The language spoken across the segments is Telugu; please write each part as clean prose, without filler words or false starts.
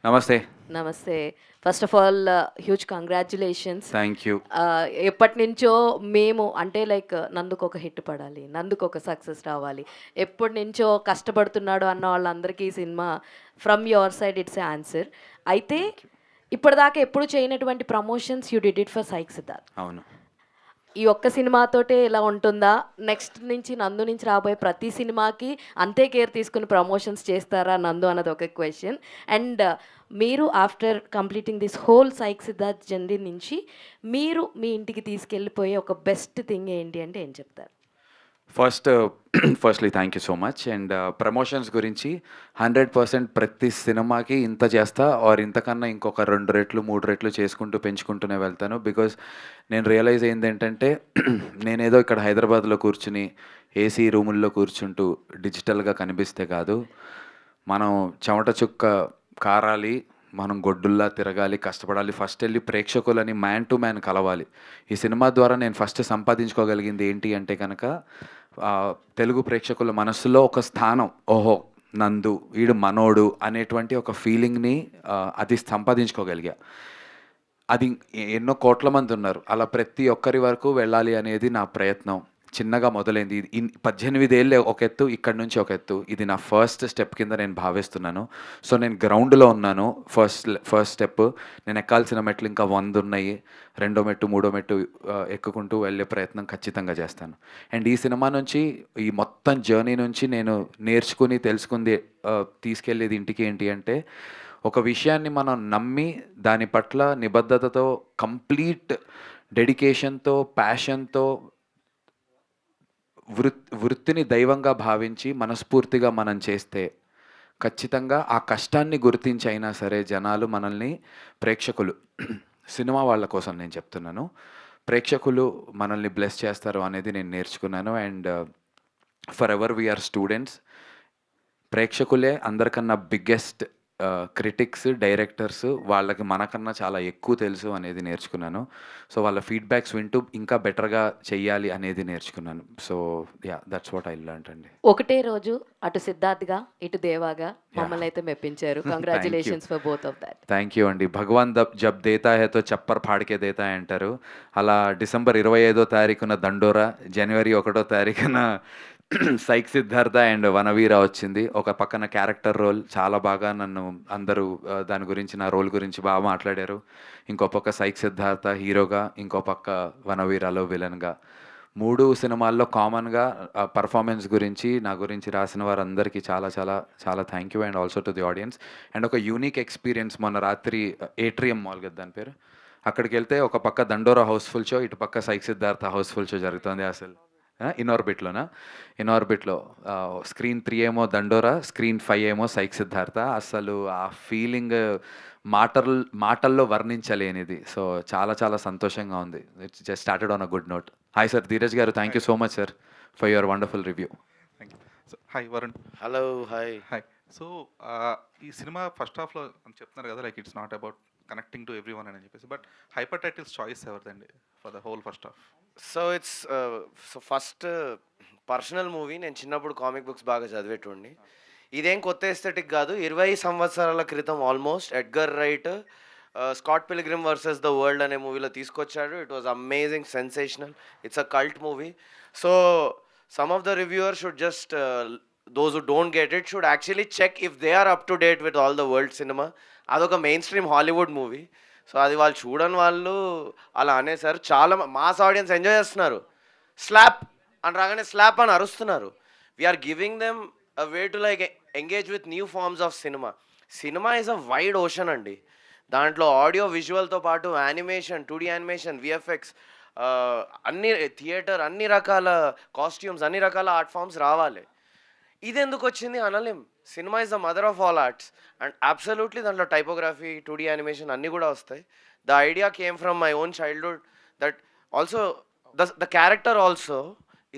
నమస్తే. నమస్తే. First of all huge congratulations. Thank you. ఎప్పటినుంచో మేము అంటే లైక్ నందుకొక హిట్ పడాలి, నందుకొక సక్సెస్ రావాలి, ఎప్పటినుంచో కష్టపడుతున్నాడు అన్న వాళ్ళందరికీ ఈ cinema from your side it's a answer. అయితే ఇప్పటిదాకా ఎప్పుడు చేయనటువంటి promotions you did it for psych Siddharth. అవును. ఈ ఒక్క సినిమాతోటే ఇలా ఉంటుందా? నెక్స్ట్ నుంచి నందు నుంచి రాబోయే ప్రతి సినిమాకి అంతే కేర్ తీసుకుని ప్రమోషన్స్ చేస్తారా నందు అన్నది ఒక క్వశ్చన్. అండ్ మీరు after completing this whole psych Siddharth journey నుంచి మీరు మీ ఇంటికి తీసుకెళ్ళిపోయే ఒక బెస్ట్ థింగ్ ఏంటి అంటే ఏం చెప్తారు? Firstly thank you so much. And promotions గురించి 100% ప్రతి సినిమాకి ఇంత చేస్తా ఆర్ ఇంతకన్నా ఇంకొక 2 రెట్లు 3 రెట్లు చేసుకుంటూ పెంచుకుంటూనే వెళ్తాను. బికాజ్ నేను రియలైజ్ అయింది ఏంటంటే నేనేదో ఇక్కడ హైదరాబాద్లో కూర్చుని ఏసీ రూముల్లో కూర్చుంటూ డిజిటల్గా కనిపిస్తే కాదు, మనం చెమట చుక్క కారాలి, మనం గొడ్డుల్లా తిరగాలి, కష్టపడాలి, ఫస్ట్ వెళ్ళి ప్రేక్షకులని మ్యాన్ టు మ్యాన్ కలవాలి. ఈ సినిమా ద్వారా నేను ఫస్ట్ సంపాదించుకోగలిగింది ఏంటి అంటే కనుక తెలుగు ప్రేక్షకుల మనస్సులో ఒక స్థానం. ఓహో, నందు వీడు మనోడు అనేటువంటి ఒక ఫీలింగ్ని అది సంపాదించుకోగలిగా. అది ఎన్నో కోట్ల మంది ఉన్నారు, అలా ప్రతి ఒక్కరి వరకు వెళ్ళాలి అనేది నా ప్రయత్నం. చిన్నగా మొదలైంది. 18 ఏళ్ళు ఒక ఎత్తు, ఇక్కడ నుంచి ఒక ఎత్తు. ఇది నా ఫస్ట్ స్టెప్ కింద నేను భావిస్తున్నాను. సో నేను గ్రౌండ్లో ఉన్నాను. First step. నేను ఎక్కాల్సిన మెట్లు ఇంకా 100 ఉన్నాయి. 2వ మెట్టు 3వ మెట్టు ఎక్కుకుంటూ వెళ్ళే ప్రయత్నం ఖచ్చితంగా చేస్తాను. అండ్ ఈ సినిమా నుంచి, ఈ మొత్తం జర్నీ నుంచి నేను నేర్చుకుని తెలుసుకుంది, తీసుకెళ్ళేది ఇంటికి ఏంటి అంటే, ఒక విషయాన్ని మనం నమ్మి దాని పట్ల నిబద్ధతతో, కంప్లీట్ డెడికేషన్తో, ప్యాషన్తో, వృత్తిని దైవంగా భావించి మనస్ఫూర్తిగా మనం చేస్తే ఖచ్చితంగా ఆ కష్టాన్ని గుర్తించి అయినా సరే జనాలు మనల్ని, ప్రేక్షకులు, సినిమా వాళ్ళ కోసం నేను చెప్తున్నాను, ప్రేక్షకులు మనల్ని బ్లెస్ చేస్తారు అనేది నేను నేర్చుకున్నాను. And forever we are students. ప్రేక్షకులే అందరికన్నా బిగ్గెస్ట్ క్రిటిక్స్, డైరెక్టర్స్. వాళ్ళకి మనకన్నా చాలా ఎక్కువ తెలుసు అనేది నేర్చుకున్నాను. సో వాళ్ళ ఫీడ్బ్యాక్స్ వింటూ ఇంకా బెటర్గా చెయ్యాలి అనేది నేర్చుకున్నాను. So yeah, that's what I learned అండి. ఒకటే రోజు అటు సిద్ధార్థ్గా ఇటు దేవాగా మమ్మల్ని అయితే మెప్పించారు. Congratulations for both of that. Thank you అండి. భగవాన్ జబ్ దేతా హే తో చప్పర్ ఫాడ్కే దేతా అంటారు. అలా డిసెంబర్ 25వ తారీఖున దండోరా, జనవరి 1వ తారీఖున సైక్ సిద్ధార్థ అండ్ వనవీర వచ్చింది. ఒక పక్కన క్యారెక్టర్ రోల్ చాలా బాగా నన్ను అందరూ దాని గురించి, నా రోల్ గురించి బాగా మాట్లాడారు. ఇంకో పక్క సైక్ సిద్ధార్థ హీరోగా, ఇంకో పక్క వనవీరాలో విలన్గా. 3 సినిమాల్లో కామన్గా పర్ఫార్మెన్స్ గురించి, నా గురించి రాసిన వారందరికీ చాలా చాలా చాలా thank you. And also to the audience. And ఒక యూనిక్ ఎక్స్పీరియన్స్, మొన్న రాత్రి ఏట్రియం మాల్ కదా దాని పేరు, అక్కడికి వెళ్తే ఒక పక్క దండోరా హౌస్ఫుల్ షో, ఇటు పక్క సైక్ సిద్ధార్థ హౌస్ఫుల్ షో జరుగుతుంది. అసలు ఇన్ఆర్బిట్లో స్క్రీన్ 3 ఏమో దండోరా, స్క్రీన్ 5 ఏమో సైక్ సిద్ధార్థ. అసలు ఆ ఫీలింగ్ మాటల్లో వర్ణించలేనిది. సో చాలా చాలా సంతోషంగా ఉంది. It's just started on a good note. Hi sir, Dheeraj గారు, thank you so much sir for your wonderful review. Thank you. So hi Varun. Hello hi. Hi. So ఈ సినిమా ఫస్ట్ హాఫ్లో చెప్తున్నారు కదా, like it's not about connecting to everyone అని చెప్పేసి, బట్ హైపర్ టైటిల్స్ చాయిస్ ఎవరిదండి for the whole first half? So it's first personal movie. నేను చిన్నప్పుడు కామిక్ బుక్స్ బాగా చదివేటోడిని. ఇదేం కొత్త ఎస్థెటిక్ కాదు. 20 సంవత్సరాల క్రితం almost Edgar Wright Scott Pilgrim versus the world అనే మూవీలో తీసుకొచ్చాడు. It was amazing, sensational. It's a cult movie. So some of the reviewers should just those who don't get it should actually check if they are up to date with all the world cinema. అదొక mainstream Hollywood movie. So అది వాళ్ళు చూడని వాళ్ళు అలా అనేసారు. చాలా మాస్ ఆడియన్స్ ఎంజాయ్ చేస్తున్నారు. స్లాప్ అని రాగానే స్లాప్ అని అరుస్తున్నారు. We're giving them a way to like engage with new forms of cinema. Cinema is a wide ocean అండి. దాంట్లో ఆడియో విజువల్తో పాటు యానిమేషన్, 2D యానిమేషన్, విఎఫ్ఎక్స్, అన్ని థియేటర్, అన్ని రకాల కాస్ట్యూమ్స్, అన్ని రకాల ఆర్ట్ ఫామ్స్ రావాలి. ఇది ఎందుకు వచ్చింది అనలేం. Cinema is the mother of all arts and absolutely దాంట్లో టైపోగ్రఫీ, 2D యానిమేషన్ అన్నీ కూడా వస్తాయి. The idea came from my own childhood. That also the character also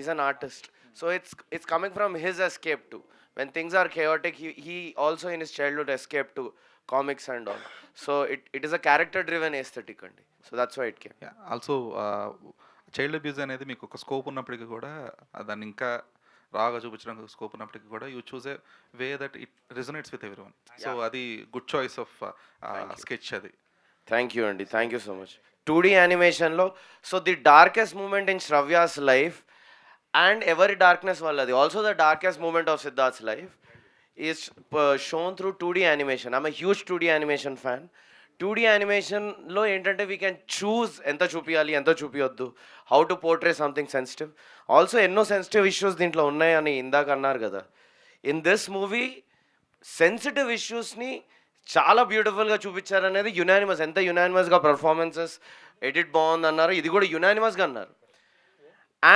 is an artist. So it's coming from his escape to when things are chaotic. He also in his childhood escaped to comics and all. So it is a character driven aesthetic andi. So that's why it came. Also child abuse అనేది మీకు ఒక స్కోప్ ఉన్నప్పటికీ కూడా దాన్ని ఇంకా రాగా చూపించడానికి స్కోప్ ఉన్నప్పటికీ కూడా you choose a way that it resonates with everyone. So అది గుడ్ చాయిస్ ఆఫ్ స్కెచ్ అది. థ్యాంక్ యూ అండి, thank you so much. 2D యానిమేషన్లో so the darkest moment in Shravya's life and ఎవరి డార్క్నెస్ వాళ్ళది, also the darkest moment of Siddharth's life is shown through 2D animation. I'm a huge 2D animation fan. 2D యానిమేషన్లో ఏంటంటే వీ కెన్ చూస్ ఎంత చూపించాలి ఎంత చూపించొద్దు, how to portray something sensitive. Also ఎన్నో సెన్సిటివ్ ఇష్యూస్ దీంట్లో ఉన్నాయని ఇందాక అన్నారు కదా. ఇన్ దిస్ మూవీ సెన్సిటివ్ ఇష్యూస్ని చాలా బ్యూటిఫుల్గా చూపించారనేది యునానిమస్. ఎంత యునానిమస్గా పర్ఫార్మెన్సెస్, ఎడిట్ బాగుంది అన్నారు, ఇది కూడా యునానిమస్గా అన్నారు.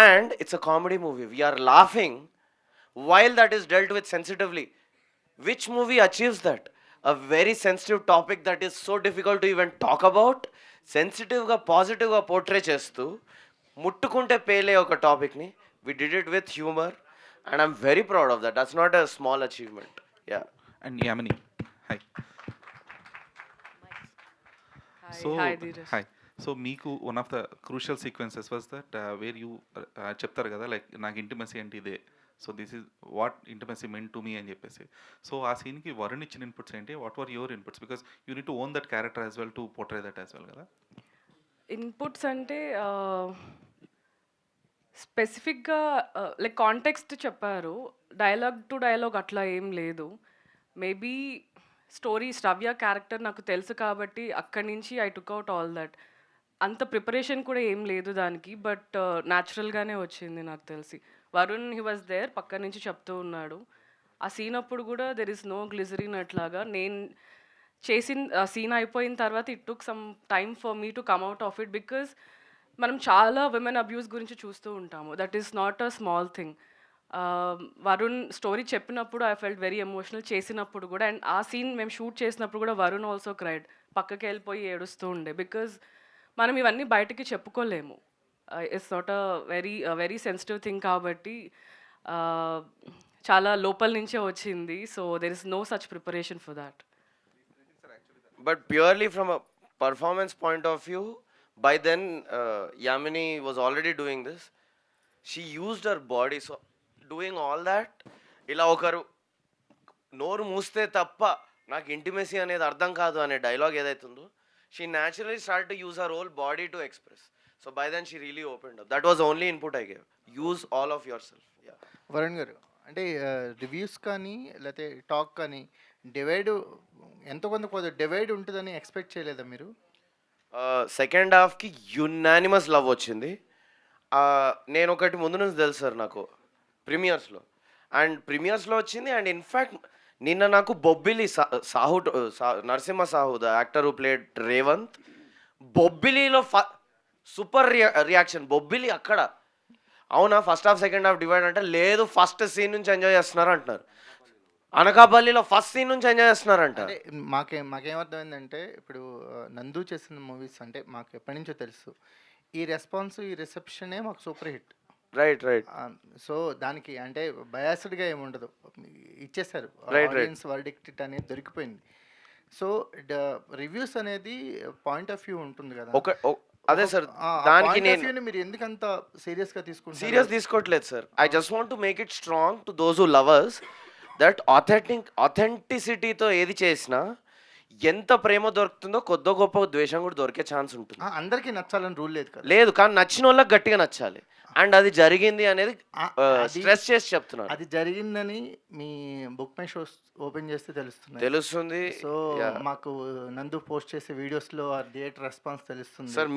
And it's a comedy movie, we're laughing while that is dealt with sensitively. Which movie achieves that? A very sensitive topic that is so difficult to even talk about, సెన్సిటివ్గా పాజిటివ్గా పోర్ట్రే చేస్తూ ముట్టుకుంటే పేలే ఒక టాపిక్ని we did it with humor and I'm very proud of that. That's not a small achievement. Yeah. And Yamini, hi. So Hi, Dheeraj. hi. So మీకు one of the crucial sequences was that where you చెప్తారు కదా లైక్ నాకు ఇంటిమసీ అంటే ఇదే, so this is what intimacy meant to me అని చెప్పేసి. సో ఆ సీన్కి వరుణ్ ఇచ్చిన ఇన్పుట్స్ ఏంటి, what were your inputs, because you need to own that character as well to portray that as well కదా. ఇన్పుట్స్ అంటే స్పెసిఫిక్గా లైక్ కాంటెక్స్ట్ చెప్పారు, డైలాగ్ టు డైలాగ్ అట్లా ఏం లేదు. మేబీ స్టోరీ శ్రవ్య క్యారెక్టర్ నాకు తెలుసు కాబట్టి అక్కడి నుంచి I took out all that. అంత ప్రిపరేషన్ కూడా ఏం లేదు దానికి, బట్ న్యాచురల్గానే వచ్చింది నాకు తెలిసి. వరుణ్ హీ వాజ్ దేర్, పక్క నుంచి చెప్తూ ఉన్నాడు. ఆ సీన్ అప్పుడు కూడా దెర్ ఇస్ నో గ్లిజరిన్ అట్లాగా. నేను చేసిన సీన్ అయిపోయిన తర్వాత it took some time for me to come out of it, because మనం చాలా విమెన్ అబ్యూస్ గురించి చూస్తూ ఉంటాము. That is not a small thing. Varun story చెప్పినప్పుడు ఐ ఫెల్ట్ వెరీ ఎమోషనల్, చేసినప్పుడు కూడా. అండ్ ఆ సీన్ మేము షూట్ చేసినప్పుడు కూడా వరుణ్ ఆల్సో క్రైడ్, పక్కకి వెళ్ళిపోయి ఏడుస్తూ ఉండే. బికాజ్ మనం ఇవన్నీ బయటకి చెప్పుకోలేము. It's not a very sensitive thing కాబట్టి చాలా లోపల నుంచే వచ్చింది. So there is no such preparation for that. But purely from a performance point of view, by then Yamini was already doing this. She used her body, so doing all that, ఇలా ఒకరు నోరు మూస్తే తప్ప నాకు ఇంటిమసీ అనేది అర్థం కాదు అనే డైలాగ్ ఏదైతుందో, she naturally started to use her whole body to express. So by then she really opened up. That was the only input I gave. Use all of yourself. Yeah. Varun గారు అంటే రివ్యూస్ కానీ లేకపోతే టాక్ కానీ డివైడ్ ఎంతో కొంత డివైడ్ ఉంటుందని ఎక్స్పెక్ట్ చేయలేదా మీరు? సెకండ్ హాఫ్కి యునానిమస్ లవ్ వచ్చింది. నేను ఒకటి ముందు నుంచి తెలుసు సార్ నాకు ప్రీమియర్స్లో, అండ్ ప్రీమియర్స్లో వచ్చింది. అండ్ ఇన్ఫ్యాక్ట్ నిన్న నాకు Bobbili Sahu Narasimha Sahu the actor who played Revanth, బొబ్బిలిలో సూపర్ రియాక్షన్. బొబ్బిలి అక్కడ అవునా first half second half divide అంటే లేదు, ఫస్ట్ సీన్ నుంచి ఎంజాయ్ చేస్తున్నారు అంటున్నారు. అనకాపల్లిలో ఫస్ట్ సీన్ నుంచి ఎంజాయ్ చేస్తున్నారంట. అంటే మాకేమర్థమైందంటే ఇప్పుడు నందు చేసిన మూవీస్ అంటే మాకు ఎప్పటి నుంచో తెలుసు, ఈ రెస్పాన్స్ ఈ రిసెప్షనే మాకు super hit. Right right. So దానికి అంటే బయాస్డ్గా ఏమి ఉండదు, ఇచ్చేసారు ఆడియన్స్ వర్డిక్ట్ అనేది దొరికిపోయింది. సో రివ్యూస్ అనేది పాయింట్ ఆఫ్ వ్యూ ఉంటుంది కదా. అదే సార్, దానికి నేను మీరు ఎందుకంత సీరియస్గా తీసుకుంటారు? సీరియస్ తీసుకోవట్లేదు sir. I just want to make it strong to those who lovers that ఆథెంటిసిటీతో ఏది చేసినా ఎంత ప్రేమ దొరుకుతుందో కొద్ది గొప్ప ద్వేషం కూడా దొరికే ఛాన్స్ ఉంటుంది. అందరికీ నచ్చాలని రూల్ లేదు కదా. లేదు, కానీ నచ్చిన వాళ్ళకి గట్టిగా నచ్చాలి. అండ్ అది జరిగింది అనేది స్ట్రెస్ చేసి చెప్తున్నారు. అది జరిగిందని మీ బుక్ మై షోస్ ఓపెన్ చేస్తే తెలుస్తుంది. సో మాకు నందు పోస్ట్ చేసే వీడియోస్లో ఆ థియేటర్ రెస్పాన్స్ తెలుస్తుంది సార్.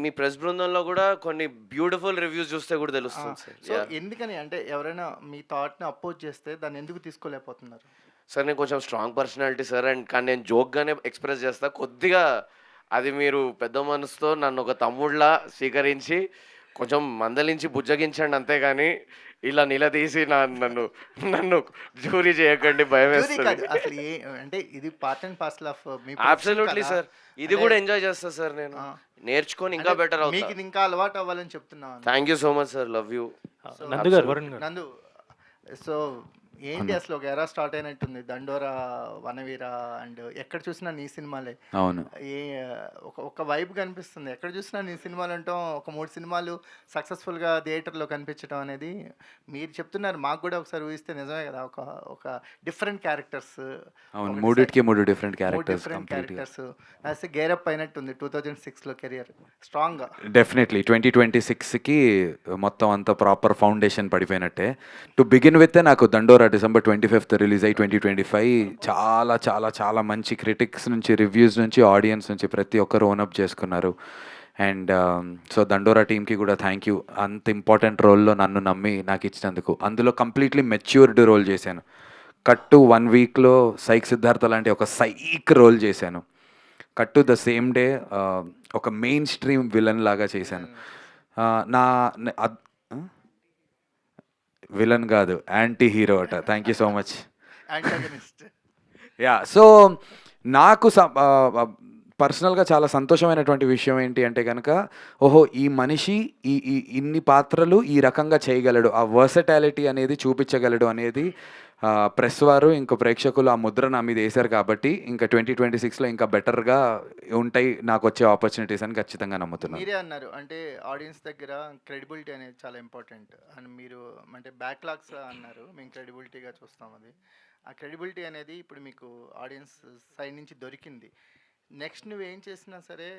మీ ప్రెస్ బృందంలో కూడా కొన్ని బ్యూటిఫుల్ రివ్యూస్ చూస్తే కూడా తెలుస్తుంది సార్. సో ఎందుకని అంటే ఎవరైనా మీ థాట్ని అపోజ్ చేస్తే దాన్ని ఎందుకు తీసుకోలేకపోతున్నారు? సార్ నేను కొంచెం స్ట్రాంగ్ పర్సనాలిటీ సార్, అండ్ కానీ నేను జోక్గానే ఎక్స్ప్రెస్ చేస్తా. కొద్దిగా అది మీరు పెద్ద మనసుతో నన్ను ఒక తమ్ముళ్ళ స్వీకరించి కొంచెం మందలించి బుజ్జగించండి, అంతేగాని ఇలా నిలదీసి నన్ను జూరీ చేయకండి, భయం వేస్తుంది. అసలు అంటే ఇది part and parcel of me. Absolutely sir, ఇది కూడా ఎంజాయ్ చేస్తా సార్. నేను నేర్చుకొని ఇంకా బెటర్ అవుతా. మీకు ఇది ఇంకా అలవాటు అవ్వాలని చెప్తున్నాను. Thank you so much sir, love you. నందు, సో ఏంటి అసలు ఒక ఎరా స్టార్ట్ అయినట్టుంది. దండోరా, వనవీర అండ్ ఎక్కడ చూసినా నీ సినిమాలే. అవును. ఏ ఒక వైబ్ కనిపిస్తుంది. ఎక్కడ చూసినా నీ సినిమాలు అంటాం. ఒక 3 సినిమాలు సక్సెస్‌ఫుల్‌గా థియేటర్‌లో కనిపించడం అనేది మీరు చెప్తున్నారు. మాకు కూడా ఒకసారి ఊహిస్తే నిజమే కదా! ఒక ఒక డిఫరెంట్ క్యారెక్టర్స్. అవును. ఒకటి మూడిటికి 3 డిఫరెంట్ 3 క్యారెక్టర్స్ డిఫరెంట్ కంప్లీట్‌గా. క్యారెక్టర్స్. అసలు గేరప్ అయినట్టుంది 2006లో కెరియర్ స్ట్రాంగ్‌గా. డెఫినెట్లీ 2026కి మొత్తం అంతా ప్రాపర్ ఫౌండేషన్ పడిపోయినట్టే. టు బిగిన్ విత్ నాకు దండోరా డిసెంబర్ 25th రిలీజ్ అయ్యి 2025 చాలా చాలా చాలా మంచి క్రిటిక్స్ నుంచి, రివ్యూస్ నుంచి, ఆడియన్స్ నుంచి ప్రతి ఒక్కరు ఓన్ అప్ చేసుకున్నారు. అండ్ సో దండోరా టీమ్కి కూడా థ్యాంక్ యూ. అంత ఇంపార్టెంట్ రోల్లో నన్ను నమ్మి నాకు ఇచ్చినందుకు. అందులో కంప్లీట్లీ మెచ్యూర్డ్ రోల్ చేశాను. కట్టు 1 వీక్లో సైక్ సిద్ధార్థ లాంటి ఒక సైక్ రోల్ చేశాను. కట్టు ద సేమ్ డే ఒక మెయిన్ స్ట్రీమ్ విలన్ లాగా చేశాను. నా విలన్ కాదు, యాంటీ హీరో అట. Thank you so much. Antagonist. Yeah. So నాకు పర్సనల్గా చాలా సంతోషమైనటువంటి విషయం ఏంటి అంటే కనుక, ఓహో ఈ మనిషి ఈ ఈ ఇన్ని పాత్రలు ఈ రకంగా చేయగలడు, ఆ వర్సటాలిటీ అనేది చూపించగలడు అనేది ప్రెస్ వారు ఇంకా ప్రేక్షకులు ఆ ముద్ర నా మీద వేశారు. కాబట్టి ఇంకా 2026లో ఇంకా బెటర్గా ఉంటాయి నాకు వచ్చే ఆపర్చునిటీస్ అని ఖచ్చితంగా నమ్ముతున్నాను. మీరే అన్నారు అంటే ఆడియన్స్ దగ్గర క్రెడిబిలిటీ అనేది చాలా ఇంపార్టెంట్ అని. మీరు అంటే బ్యాక్లాగ్స్ అన్నారు, మేము క్రెడిబిలిటీగా చూస్తాం. అది ఆ క్రెడిబిలిటీ అనేది ఇప్పుడు మీకు ఆడియన్స్ సైడ్ నుంచి దొరికింది. నెక్స్ట్ నువ్వేం చేసినా సరే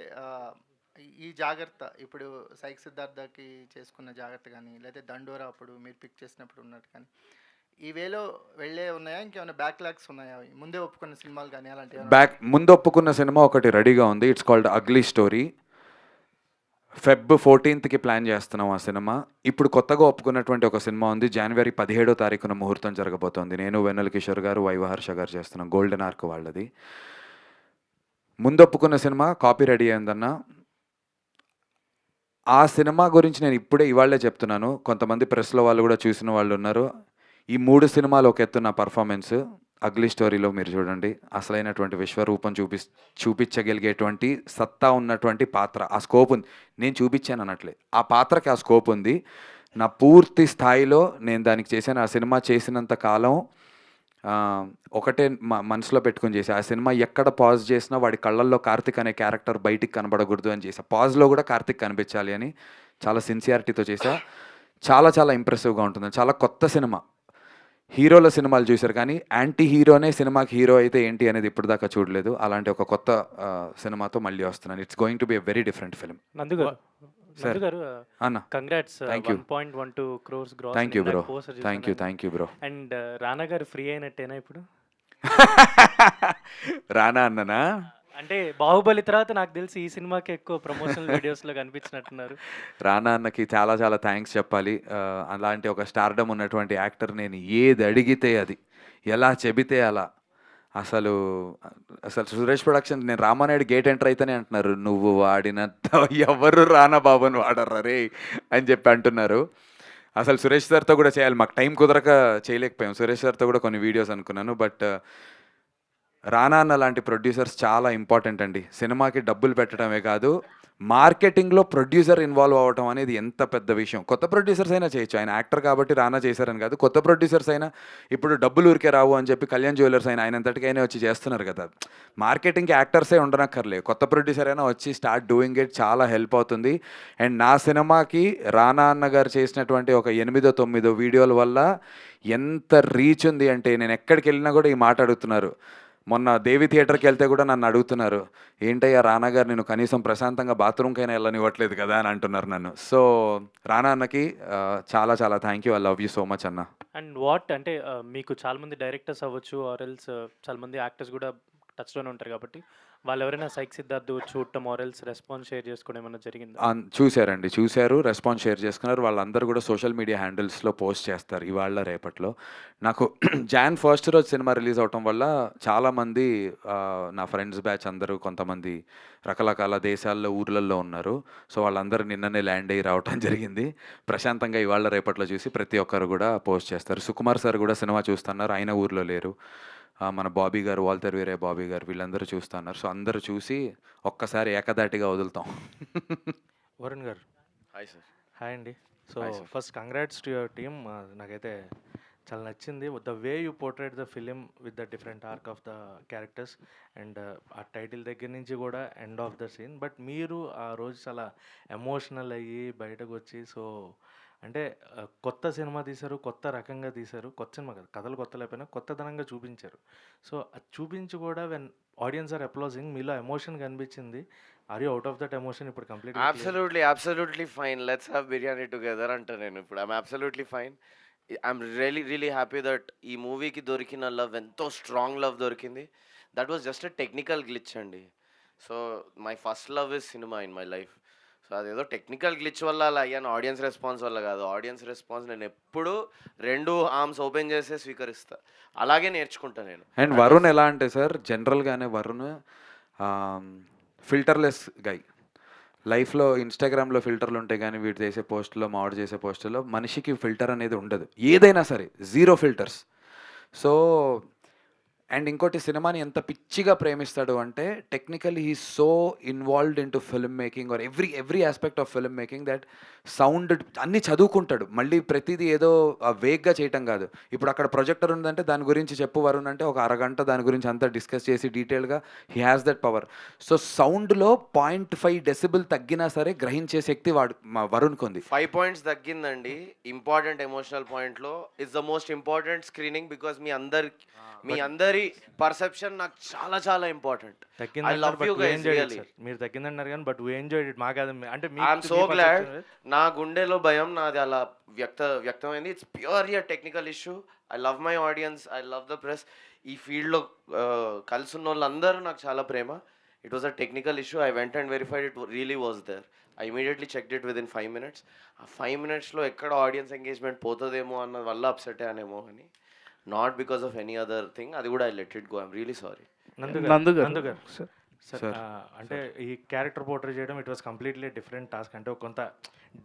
ఈ జాగ్రత్త ఇప్పుడు సైక్ సిద్ధార్థకి చేసుకున్న జాగ్రత్త కానీ, లేకపోతే దండోరా అప్పుడు మీరు పిక్ చేసినప్పుడు ఉన్నట్టు కానీ ఈ వేలో వెళ్ళే ఉన్నాయా? ఇంకేమైనా బ్యాక్లాగ్స్ ఉన్నాయా? ముందే ఒప్పుకున్న సినిమాలు కానీ అలాంటివి? ముందు ఒప్పుకున్న సినిమా ఒకటి రెడీగా ఉంది. It's called ugly story. Feb 14th plan చేస్తున్నాం ఆ సినిమా. ఇప్పుడు కొత్తగా ఒప్పుకున్నటువంటి ఒక సినిమా ఉంది. January 17వ ముహూర్తం జరగబోతోంది. నేను, వెన్నెల కిషోర్ గారు, వైవహర్ష గారు చేస్తున్నాం. గోల్డెన్ ఆర్క్ వాళ్ళది. ముందు ఒప్పుకున్న సినిమా కాపీ రెడీ అయిందన్న. ఆ సినిమా గురించి నేను ఇవాళే చెప్తున్నాను. కొంతమంది ప్రెస్లో వాళ్ళు కూడా చూసిన వాళ్ళు ఉన్నారు. ఈ 3 సినిమాలు ఒక ఎత్తు నా పర్ఫార్మెన్స్. అగ్లీ స్టోరీలో మీరు చూడండి, అసలైనటువంటి విశ్వరూపం చూపించగలిగేటువంటి సత్తా ఉన్నటువంటి పాత్ర. ఆ స్కోప్ ఉంది. నేను చూపించాను అనట్లే, ఆ పాత్రకి ఆ స్కోప్ ఉంది. నా పూర్తి స్థాయిలో నేను దానికి చేశాను. ఆ సినిమా చేసినంత కాలం ఒకటే మనసులో పెట్టుకుని చేసి, ఆ సినిమా ఎక్కడ పాజ్ చేసినా వాడి కళ్ళల్లో కార్తిక్ అనే క్యారెక్టర్ బయటికి కనబడకూడదు అని చేసా. పాజ్లో కూడా కార్తిక్ కనిపించాలి అని చాలా సిన్సియారిటీతో చేసా. చాలా చాలా ఇంప్రెసివ్గా ఉంటుంది. చాలా కొత్త సినిమా. హీరోల సినిమాలు చూశారు కానీ యాంటీ హీరోనే సినిమాకి హీరో అయితే ఏంటి అనేది ఇప్పుడు దాకా చూడలేదు. అలాంటి ఒక కొత్త సినిమాతో మళ్ళీ వస్తున్నాను. It's going to be a very different film. Nandu గారు అన్న congrats. Thank you. 1.12 crores gross. Thank you bro. Thank you bro. And Rana గారు ఫ్రీ అయినట్టేనా ఇప్పుడు? రానా అన్ననా? అంటే బాహుబలి తర్వాత నాకు తెలిసి ఈ సినిమాకి ఎక్కువ ప్రమోషనల్ వీడియోస్లో కనిపించినట్టున్నారు. రానా అన్నకి చాలా చాలా థ్యాంక్స్ చెప్పాలి. అలాంటి ఒక స్టార్డమ్ ఉన్నటువంటి యాక్టర్ నేను ఏది అడిగితే అది, ఎలా చెబితే అలా. అసలు సురేష్ ప్రొడక్షన్, నేను రామానాయుడు గేట్ ఎంటర్ అయితేనే అంటున్నారు, నువ్వు వాడినంత ఎవరు రానా బాబుని వాడర్రా రే అని చెప్పి అంటున్నారు. అసలు సురేష్ సార్తో కూడా చేయాలి, మాకు టైం కుదరక చేయలేకపోయాం. సురేష్ సార్తో కూడా కొన్ని వీడియోస్ అనుకున్నాను. బట్ రానా అన్న లాంటి ప్రొడ్యూసర్స్ చాలా ఇంపార్టెంట్ అండి. సినిమాకి డబ్బులు పెట్టడమే కాదు, మార్కెటింగ్లో ప్రొడ్యూసర్ ఇన్వాల్వ్ అవ్వటం అనేది ఎంత పెద్ద విషయం. కొత్త ప్రొడ్యూసర్స్ అయినా చేయొచ్చు, ఆయన యాక్టర్ కాబట్టి రానా చేశారని కాదు. కొత్త ప్రొడ్యూసర్స్ అయినా ఇప్పుడు డబ్బులు ఊరికే రావు అని చెప్పి కళ్యాణ్ జ్యువెలర్స్ అయినా ఆయన అంతటికైనా వచ్చి చేస్తున్నారు కదా. మార్కెటింగ్కి యాక్టర్సే ఉండనక్కర్లే, కొత్త ప్రొడ్యూసర్ అయినా వచ్చి స్టార్ట్ డూయింగ్ ఇట్, చాలా హెల్ప్ అవుతుంది. అండ్ నా సినిమాకి రానా అన్న గారు చేసినటువంటి ఒక 8-9 వీడియోల వల్ల ఎంత రీచ్ ఉంది అంటే, నేను ఎక్కడికి వెళ్ళినా కూడా ఈ మాట అడుగుతున్నారు. మొన్న దేవి థియేటర్కి వెళ్తే కూడా నన్ను అడుగుతున్నారు, ఏంటయ్యా రానా గారు నేను కనీసం ప్రశాంతంగా బాత్రూమ్కైనా వెళ్ళనివ్వట్లేదు కదా అని అంటున్నారు నన్ను. సో రానా అన్నకి చాలా చాలా thank you. I love you so much అన్న. అండ్ వాట్ అంటే మీకు చాలామంది డైరెక్టర్స్ అవ్వచ్చు, ఆర్ఎల్స్ చాలామంది యాక్టర్స్ కూడా టచ్లోనే ఉంటారు కాబట్టి, వాళ్ళు ఎవరైనా సైక్ సిద్ధార్థ్ చూడటం ఆర్ఎల్స్ రెస్పాన్స్ షేర్ చేసుకోవడం ఏమైనా జరిగిందా? చూశారు, రెస్పాన్స్ షేర్ చేసుకున్నారు. వాళ్ళందరూ కూడా సోషల్ మీడియా హ్యాండిల్స్లో పోస్ట్ చేస్తారు ఇవాళ రేపట్లో. నాకు Jan 1st రోజు సినిమా రిలీజ్ అవటం వల్ల చాలామంది నా ఫ్రెండ్స్ బ్యాచ్ అందరూ కొంతమంది రకరకాల దేశాల్లో ఊర్లలో ఉన్నారు. సో వాళ్ళందరూ నిన్ననే ల్యాండ్ అయ్యి రావటం జరిగింది. ప్రశాంతంగా ఇవాళ రేపట్లో చూసి ప్రతి ఒక్కరు కూడా పోస్ట్ చేస్తారు. సుకుమార్ సార్ కూడా సినిమా చూస్తున్నారు, ఆయన ఊర్లో లేరు. మన బాబీ గారు, వాల్టర్ వీరే బాబీ గారు, వీళ్ళందరూ చూస్తున్నారు. సో అందరూ చూసి ఒక్కసారి ఏకదాటిగా వదులుతాం. వరుణ్ గారు హాయ్ సార్. హాయ్ అండి. So Hi, sir. First congrats to your team. నాకైతే చాలా నచ్చింది. The way you portrait the film with the different arc of the characters and ఆ టైటిల్ దగ్గర నుంచి కూడా end of the scene. But మీరు ఆ రోజు చాలా ఎమోషనల్ అయ్యి బయటకు వచ్చి సో అంటే కొత్త సినిమా తీశారు, కొత్త రకంగా తీశారు. కొత్త సినిమా కాదు, కథలు కొత్త లేకపోయినా కొత్తదనంగా చూపించారు. సో అది చూపించి కూడా వెన్ ఆడియన్స్ ఆర్ అప్లాజింగ్ మీలో ఎమోషన్ కనిపించింది. Are you out of that emotion ఇప్పుడు complete? Absolutely fine. Let's have biryani together అంట నేను ఇప్పుడు. I'm absolutely fine. I'm really happy that ఈ మూవీకి దొరికిన లవ్ ఎంతో స్ట్రాంగ్ లవ్ దొరికింది. That was just a technical glitch అండి. So my first love is cinema in my life. So అదేదో టెక్నికల్ గ్లిచ్ వల్ల అలా అయ్యాను, ఆడియన్స్ రెస్పాన్స్ వల్ల కాదు. ఆడియన్స్ రెస్పాన్స్ నేను ఎప్పుడూ 2 ఆర్మ్స్ ఓపెన్ చేసే స్వీకరిస్తా. అలాగే నేర్చుకుంటా నేను. అండ్ వరుణ్ ఎలా అంటే సార్, జనరల్గానే వరుణ్ ఫిల్టర్లెస్ గై. లైఫ్లో ఇన్స్టాగ్రామ్లో ఫిల్టర్లు ఉంటాయి కానీ వీడు చేసే పోస్టులో మావాడు చేసే పోస్టులో మనిషికి ఫిల్టర్ అనేది ఉండదు, ఏదైనా సరే 0 ఫిల్టర్స్. సో అండ్ ఇంకోటి, సినిమాని ఎంత పిచ్చిగా ప్రేమిస్తాడు అంటే technically he so involved in to film making or every aspect of film making that sound అన్నీ చదువుకుంటాడు. మళ్ళీ ప్రతిదీ ఏదో వేగ్గా చేయటం కాదు. ఇప్పుడు అక్కడ ప్రొజెక్టర్ ఉందంటే దాని గురించి చెప్పు వరుణ్ అంటే ఒక అరగంట దాని గురించి అంతా డిస్కస్ చేసి డీటెయిల్గా he has that power. So సౌండ్లో 0.5 డెసిబుల్ తగ్గినా సరే గ్రహించే శక్తి మా వరుణ్కి ఉంది. 5 పాయింట్స్ తగ్గిందండి ఇంపార్టెంట్ ఎమోషనల్ పాయింట్లో. It's the most important screening because మీ అందరి పర్సెప్షన్ నాకు చాలా చాలా important. I love you guys really. మీరు తగ్గిందన్నారు కానీ బట్ వీ ఎంజాయ్డ్ ఇట్. మాకు అది అంటే ఐఎమ్ సో గ్లాడ్. నా గుండెలో భయం నాది అలా వ్యక్తమైంది. It's purely a technical issue. I love my audience, I love the press. ఈ ఫీల్డ్లో కలిసి ఉన్న వాళ్ళందరూ నాకు చాలా ప్రేమ. It was a technical issue. I went and verified it really was there. I immediately checked it within 5 minutes. ఆ 5 minutesలో ఎక్కడ ఆడియన్స్ ఎంగేజ్మెంట్ పోతుందేమో అన్న వల్ల అప్సెట్ అయ్యానేమో అని, not because of any other thing. అది కూడా I let it go. I'm really sorry. నందు గారు సార్, అంటే ఈ క్యారెక్టర్ పోర్ట్రే చేయడం it was completely different task. అంటే ఒక కొంత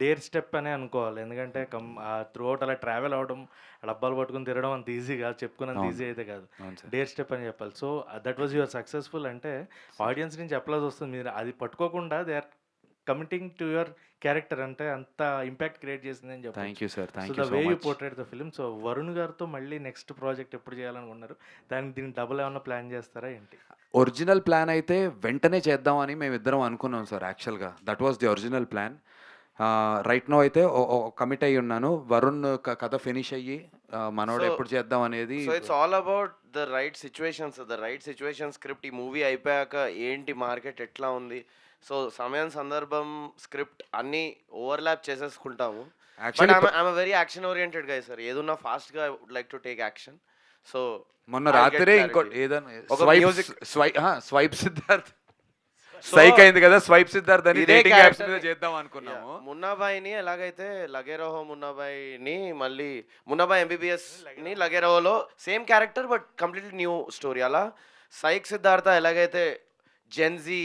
డేర్ స్టెప్ అనే అనుకోవాలి. ఎందుకంటే త్రూ అవుట్ అలా ట్రావెల్ అవడం, డబ్బాలు పట్టుకుని తిరగడం అంత ఈజీ కాదు, చెప్పుకున్నంత ఈజీ అయితే కాదు. డేర్ స్టెప్ అని చెప్పాలి. So that was your successful. అంటే ఆడియన్స్ నుంచి అప్లాజ్ వస్తుంది. మీరు అది పట్టుకోకుండా they are committing to your character, అంటే అంత ఇంపాక్ట్ క్రియేట్ చేసింది అని చెప్పి. Thank you sir, so thank the you so way you much. Portrayed the film. So Varun గారితో మళ్ళీ నెక్స్ట్ ప్రాజెక్ట్ ఎప్పుడు చేయాలనుకున్నారు? దీనికి డబుల్ ఏమన్నా ప్లాన్ చేస్తారా ఏంటి? ఒరిజినల్ ప్లాన్ అయితే వెంటనే చేద్దామని మేమిద్దరం అనుకున్నాం సార్. యాక్చువల్గా that was the original plan. Right now అయితే కమిట్ అయ్యి ఉన్నాను. వరుణ్ కథ ఫినిష్ అయ్యి మనోడు ఎప్పుడు చేద్దాం అనేది. So it's all about the right situations. The right situation script. ఈ మూవీ అయిపోయాక ఏంటి మార్కెట్ ఎట్లా ఉంది, సో సమయం సందర్భం స్క్రిప్ట్ అన్నీ ఓవర్లాప్ చేసేసుకుంటాము. But I'm very action oriented guy sir. ఏదున్నా ఫాస్ట్గా I would like to take action. So మొన్న రాత్రే ఇంకోటి ఏదైనా స్వైప్ సిద్ధార్థ్ స్ట్రైక్ అయింది కదా, స్వైప్ సిద్ధార్థ్ అని డేటింగ్ యాప్స్ మీద చేద్దాం అనుకున్నాము. మున్నాబాయిని ఎలాగైతే లగేరోహో మున్నాబాయిని మళ్ళీ మున్నాబాయ్ MBBS ని లగేరోహోలో same character but completely new story. అలా సైక్ సిద్ధార్థ ఎలాగైతే జెన్జీ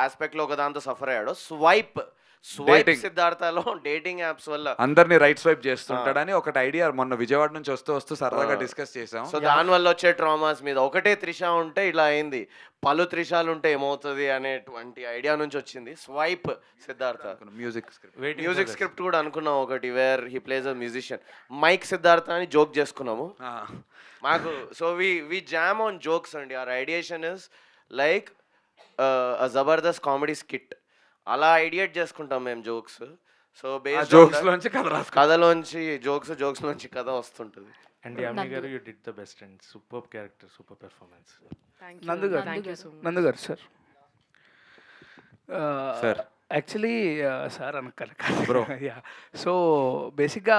ఆస్పెక్ట్లో ఒక దాంతో సఫర్ అయ్యాడో, స్వైప్ సిద్ధార్థలో డేటింగ్ యాప్స్ వల్ల అందరినీ రైట్ స్వైప్ చేస్తుంటాడని ఒకటి ఐడియా మొన్న విజయవాడ నుంచి వస్తూ సరదాగా డిస్కస్ చేసాం. సో దాని వల్ల వచ్చే ట్రామాస్ మీద ఒకటే త్రిష ఉంటే ఇలా అయింది, పలు త్రిషాలు ఉంటే ఏమవుతుంది అనేటువంటి ఐడియా నుంచి వచ్చింది స్వైప్ సిద్ధార్థ. మ్యూజిక్ స్క్రిప్ట్ కూడా అనుకున్నాం ఒకటి, where he plays a musician. Mike Siddhartha అని జోక్ చేసుకున్నాము మాకు. So we jam on jokes అండి. Our ideation is like Jabardasth comedy skit. అలా ఐడియేట్ చేసుకుంటాం మేము జోక్స్. సో కథలోంచి జోక్స్ లోంచి కథ వస్తుంటుంది. అండ్ యామి గారు, you did the best and super character, super performance. నందు గారు sir. Sir actually sir bro yeah. So బేసిక్గా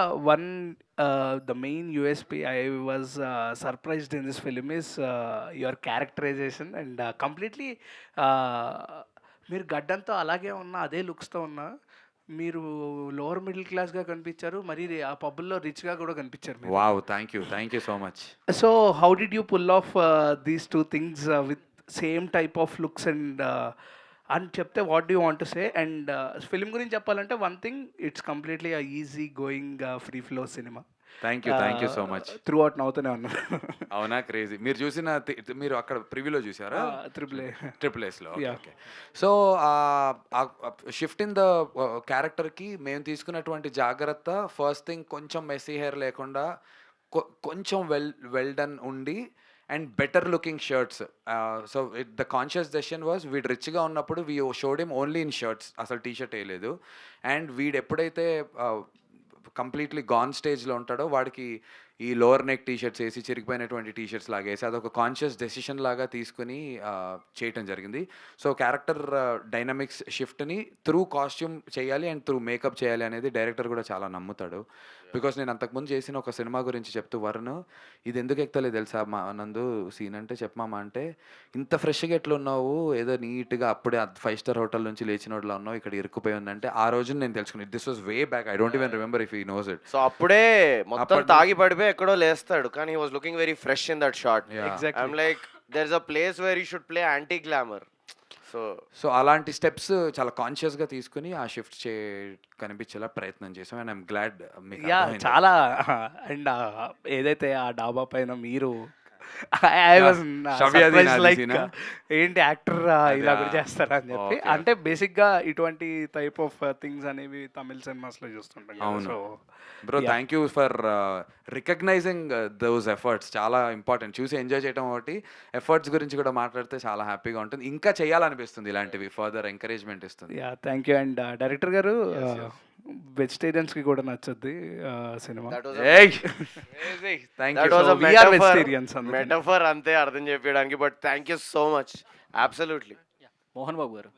the main USP I was surprised in this film is your characterization and completely మీరు గడ్డంతో అలాగే ఉన్నా, అదే లుక్స్తో ఉన్నా, మీరు లోవర్ మిడిల్ క్లాస్గా కనిపించారు, మరి ఆ పబ్బుల్లో రిచ్గా కూడా కనిపించారు. Wow, thank you so much. So how did you pull off these 2 things with same type of looks and అని చెప్తే what do want to say? And film గురించి చెప్పాలంటే one thing, it's completely easy going free flow cinema. Thank you so much. Throughout నవ్వుతూనే ఉన్నారు. అవునా, క్రేజీ. మీరు అక్కడ ప్రివ్యూలో చూసారా? ట్రిపుల్ ఎస్లో. Okay. So shift in the క్యారెక్టర్కి మేము తీసుకున్నటువంటి జాగ్రత్త, ఫస్ట్ థింగ్ కొంచెం మెస్సీ హెయిర్ లేకుండా కొంచెం వెల్ డన్ ఉండి and better looking shirts. So the conscious decision was వీడు రిచ్గా ఉన్నప్పుడు we showed him only in shirts, అసలు టీ షర్ట్ వేయలేదు. అండ్ వీడు ఎప్పుడైతే కంప్లీట్లీ గాన్ స్టేజ్లో ఉంటాడో వాడికి ఈ లోవర్ నెక్ టీ షర్ట్స్ వేసి చిరిగిపోయినటువంటి టీ షర్ట్స్ లాగా వేసి అదొక కాన్షియస్ డెసిషన్ లాగా తీసుకుని చేయటం జరిగింది. సో క్యారెక్టర్ డైనమిక్స్ షిఫ్ట్ని త్రూ కాస్ట్యూమ్ చేయాలి అండ్ త్రూ మేకప్ చేయాలి అనేది డైరెక్టర్ కూడా చాలా నమ్ముతాడు. బికాస్ నేను అంతకుముందు చేసిన ఒక సినిమా గురించి చెప్తూ వరుణ్ ఇది ఎందుకు ఎక్కుతలేదు తెలుసా మా నందు సీన్ అంటే చెప్పమామా అంటే, ఇంత ఫ్రెష్గా ఎట్లా ఉన్నావు, ఏదో నీట్గా అప్పుడే 5 స్టార్ హోటల్ నుంచి లేచినోడ్లా ఉన్నావు, ఇక్కడ ఇరుక్కుపోయి ఉందంటే ఆ రోజు నేను తెలుసుకున్నాను this was way back. I don't even remember if he knows it. So అప్పుడే మొత్తం తాగి పడిపోయి ఎక్కడో లేస్తాడు, కానీ he was looking very fresh in that shot. I'm like there is a place where you should play anti glamour. So అలాంటి స్టెప్స్ చాలా కాన్షియస్గా తీసుకుని ఆ షిఫ్ట్ కనిపించేలా ప్రయత్నం చేసాం. అండ్ ఐఎమ్ గ్లాడ్ మీకు యా అర్థమైంది. చాలా. అండ్ ఏదైతే ఆ డాబా పైన మీరు ఐ వాజ్ షవ్యాది నాది లైక్ సీనా? ఏంటి యాక్టర్ ఇలా కూడా అదే. చేస్తారా అని చెప్పి. Okay. అంటే బేసిక్గా ఇటువంటి టైప్ ఆఫ్ థింగ్స్ అనేవి తమిళ సినిమాస్లో చూస్తుంటాం కదా. అవును. So bro Yeah. Thank you for recognising those efforts. చాలా ఇంపార్టెంట్. చూసి ఎంజాయ్ చేయడం ఒకటి, ఎఫర్ట్స్ గురించి కూడా మాట్లాడితే చాలా హ్యాపీగా ఉంటుంది. ఇంకా చేయాలనిపిస్తుంది, ఇలాంటివి ఫర్దర్ ఎంకరేజ్మెంట్ ఇస్తుంది. Yeah thank you. And director గారు వెజిటేరియన్స్కి కూడా నచ్చుద్ది cinema. That was thank that you. Was we are vegetarians అందుకని. మెటఫర్ అంతే అర్థం చెప్పడానికి. But thank you so much. Absolutely. Mohan Babu గారు,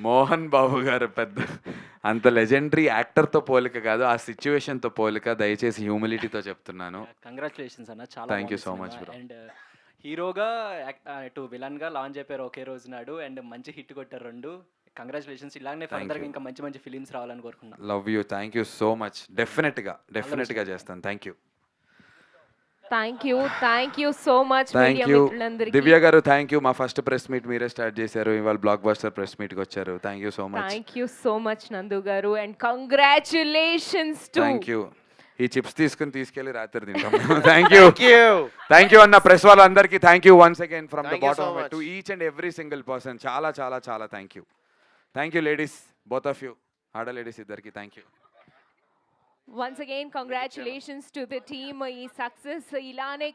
మోహన్ బాబు గారు పెద్ద అంత లెజెండరీ యాక్టర్తో పోలిక కాదు, ఆ సిచ్యువేషన్తో పోలిక. దయచేసి హ్యూమిలిటీతో చెప్తున్నాను. కంగ్రాచులేషన్స్ అన్న, చాలా Thank you so much, bro. And హీరోగా ఇటు విలన్గా లాంచ్ అయిపోయారు ఒకే రోజు నాడు, అండ్ మంచి హిట్ కొట్టారు రెండు. కంగ్రాచులేషన్స్. ఇలానే ఫర్దర్గా ఇంకా మంచి మంచి ఫిలిమ్స్ రావాలని కోరుకున్నాను. Love you, thank you so much. డెఫినెట్గా చేస్తాను. Thank you. Thank you so much thank media you మిత్రులందరికీ. దివ్య గారు, థ్యాంక్ యూ. మా ఫస్ట్ ప్రెస్ మీట్ మీరే స్టార్ట్ చేశారు, ఇవాళ బ్లాక్ బస్టర్ ప్రెస్ మీట్కి వచ్చారు. Thank you so much. Thank you so much నందు గారు, and congratulations to thank you. ఈ చిప్స్ తీసుకెళ్ళి రాత్రి తింటాం. థ్యాంక్ యూ అన్న ప్రెస్ వాళ్ళందరికీ. Thank you once again from the Thank you so bottom much. To each and every single person. చాలా చాలా చాలా thank you ladies, both of you, ఆడ లేడీస్ ఇద్దరికి thank you. Once again congratulations to the team. ఈ సక్సెస్ ఇలానే